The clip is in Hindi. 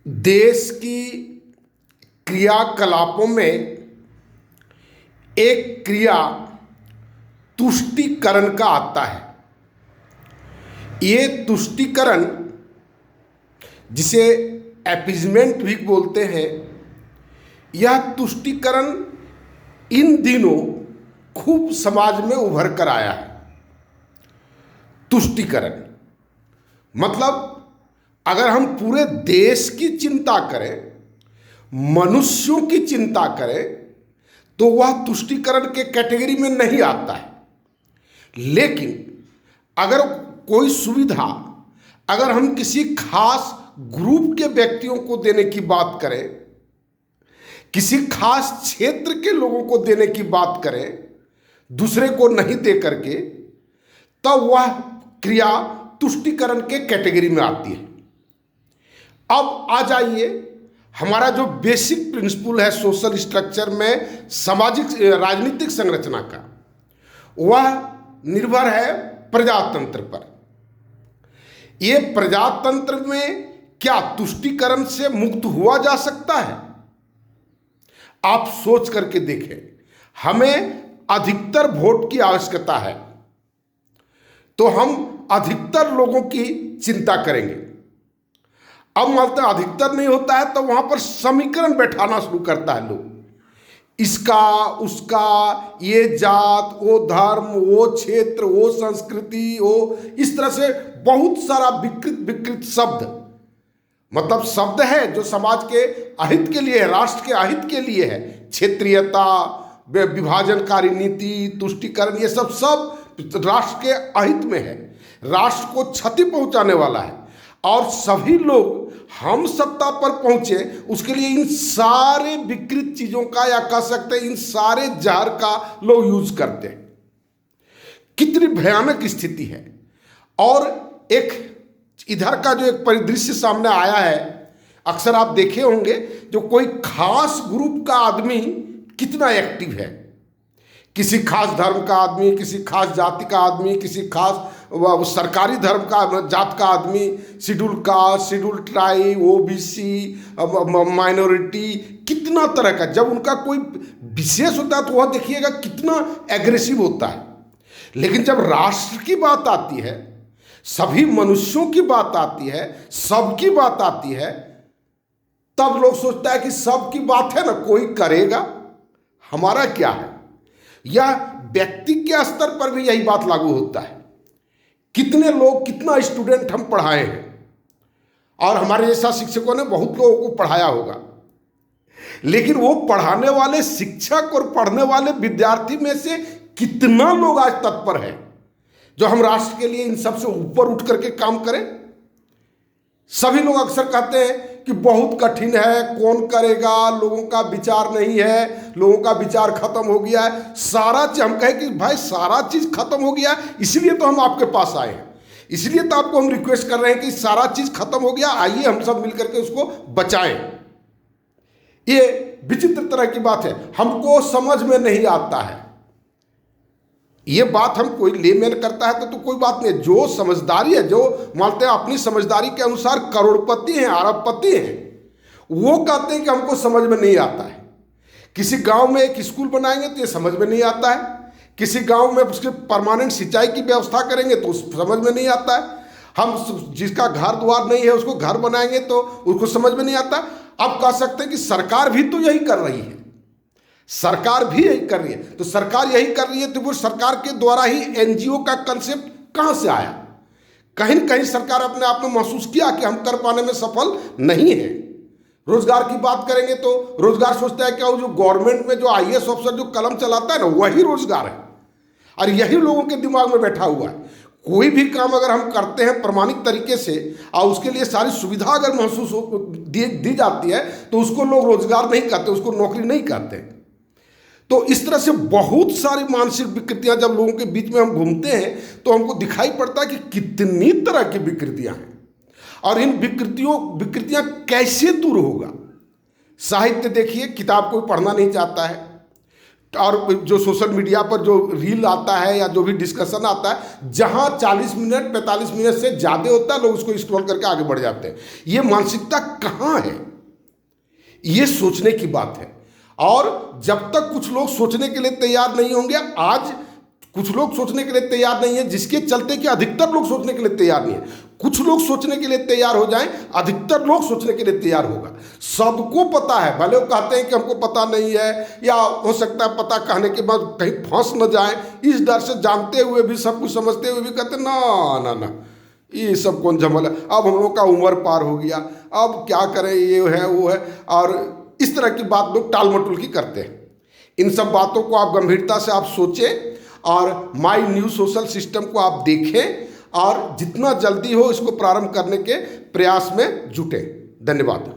देश की क्रियाकलापों में एक क्रिया तुष्टीकरण का आता है। ये तुष्टीकरण, जिसे एपीजमेंट भी बोलते हैं, यह तुष्टीकरण इन दिनों खूब समाज में उभर कर आया है। तुष्टीकरण मतलब अगर हम पूरे देश की चिंता करें, मनुष्यों की चिंता करें, तो वह तुष्टीकरण के कैटेगरी में नहीं आता है। लेकिन अगर कोई सुविधा अगर हम किसी खास ग्रुप के व्यक्तियों को देने की बात करें, किसी खास क्षेत्र के लोगों को देने की बात करें, दूसरे को नहीं दे करके, तब वह क्रिया तुष्टीकरण के कैटेगरी में आती है। अब आ जाइए, हमारा जो बेसिक प्रिंसिपल है सोशल स्ट्रक्चर में, सामाजिक राजनीतिक संरचना का, वह निर्भर है प्रजातंत्र पर। ये प्रजातंत्र में क्या तुष्टीकरण से मुक्त हुआ जा सकता है? आप सोच करके देखें। हमें अधिकतर वोट की आवश्यकता है, तो हम अधिकतर लोगों की चिंता करेंगे। अब मानते हैं अधिकतर नहीं होता है, तो वहां पर समीकरण बैठाना शुरू करता है लोग, इसका उसका, ये जात, वो धर्म, वो क्षेत्र, वो संस्कृति, वो इस तरह से बहुत सारा विकृत विकृत शब्द, मतलब शब्द है जो समाज के अहित के लिए है, राष्ट्र के अहित के लिए है। क्षेत्रीयता, विभाजनकारी नीति, तुष्टीकरण, ये सब राष्ट्र के अहित में है, राष्ट्र को क्षति पहुंचाने वाला है। और सभी लोग हम सत्ता पर पहुंचे, उसके लिए इन सारे विकृत चीजों का, या कह सकते हैं इन सारे जहर का लोग यूज करते हैं। कितनी भयानक स्थिति है। और एक इधर का जो एक परिदृश्य सामने आया है, अक्सर आप देखे होंगे, जो कोई खास ग्रुप का आदमी कितना एक्टिव है, किसी खास धर्म का आदमी, किसी खास जाति का आदमी, किसी खास सरकारी धर्म का जात का आदमी, schedule caste, schedule tribe, OBC, minority, कितना तरह का। जब उनका कोई विशेष होता है तो वह देखिएगा कितना एग्रेसिव होता है। लेकिन जब राष्ट्र की बात आती है, सभी मनुष्यों की बात आती है, सबकी बात आती है, तब लोग सोचता है कि सबकी बात है ना, कोई करेगा, हमारा क्या है। या व्यक्ति के स्तर पर भी यही बात लागू होता है। कितने लोग, कितना स्टूडेंट हम पढ़ाए हैं, और हमारे जैसा शिक्षकों ने बहुत लोगों को पढ़ाया होगा, लेकिन वो पढ़ाने वाले शिक्षक और पढ़ने वाले विद्यार्थी में से कितना लोग आज तत्पर है जो हम राष्ट्र के लिए इन सबसे ऊपर उठ करके काम करें। सभी लोग अक्सर कहते हैं कि बहुत कठिन है, कौन करेगा, लोगों का विचार नहीं है, लोगों का विचार खत्म हो गया है, सारा चीज। हम कहें कि भाई सारा चीज खत्म हो गया, इसलिए तो हम आपके पास आए हैं, इसलिए तो आपको हम रिक्वेस्ट कर रहे हैं कि सारा चीज खत्म हो गया, आइए हम सब मिलकर के उसको बचाएं। ये विचित्र तरह की बात है, हमको समझ में नहीं आता है। ये बात हम कोई लेमेन करता है तो कोई बात नहीं। जो समझदारी है, जो मानते हैं अपनी समझदारी के अनुसार करोड़पति हैं, अरबपति हैं, वो कहते हैं कि हमको समझ में नहीं आता है। किसी गांव में एक स्कूल बनाएंगे तो ये समझ में नहीं आता है, किसी गांव में उसके परमानेंट सिंचाई की व्यवस्था करेंगे तो समझ में नहीं आता है, हम जिसका घर द्वार नहीं है उसको घर बनाएंगे तो उसको समझ में नहीं आता। अब कह सकते हैं कि सरकार भी तो यही कर रही है, सरकार भी यही कर रही है। तो सरकार यही कर रही है तो वो सरकार के द्वारा ही एनजीओ का कंसेप्ट कहां से आया? कहीं न कहीं सरकार अपने आप में महसूस किया कि हम कर पाने में सफल नहीं है। रोजगार की बात करेंगे तो रोजगार सोचता है क्या, वो जो गवर्नमेंट में जो आईएएस ऑफिसर जो कलम चलाता है ना, वही रोजगार है, और यही लोगों के दिमाग में बैठा हुआ है। कोई भी काम अगर हम करते हैं प्रमाणिक तरीके से और उसके लिए सारी सुविधा अगर महसूस दी जाती है तो उसको लोग रोजगार नहीं कहते, उसको नौकरी नहीं कहते। तो इस तरह से बहुत सारी मानसिक विकृतियां जब लोगों के बीच में हम घूमते हैं तो हमको दिखाई पड़ता है कि कितनी तरह की विकृतियां हैं, और इन विकृतियां कैसे दूर होगा। साहित्य देखिए, किताब कोई पढ़ना नहीं चाहता है, और जो सोशल मीडिया पर जो रील आता है या जो भी डिस्कशन आता है, जहां 40 मिनट 45 मिनट से ज़्यादा होता है, लोग उसको स्क्रॉल करके आगे बढ़ जाते हैं। ये मानसिकता कहाँ है, ये सोचने की बात है। और जब तक कुछ लोग सोचने के लिए तैयार नहीं होंगे, आज कुछ लोग सोचने के लिए तैयार नहीं है, जिसके चलते कि अधिकतर लोग सोचने के लिए तैयार नहीं है। कुछ लोग सोचने के लिए तैयार हो जाएं, अधिकतर लोग सोचने के लिए तैयार होगा। सबको पता है, भले वो कहते हैं कि हमको पता नहीं है, या हो सकता है पता कहने के बाद कहीं फंस न जाए, इस डर से जानते हुए भी, सब कुछ समझते हुए भी कहते ना ना ना, ये सब कौन झमेला है, अब हम लोग का उम्र पार हो गया, अब क्या करें, ये है वो है, और इस तरह की बात लोग टाल मटोल की करते हैं। इन सब बातों को आप गंभीरता से आप सोचें और माई न्यू सोशल सिस्टम को आप देखें और जितना जल्दी हो इसको प्रारंभ करने के प्रयास में जुटें। धन्यवाद।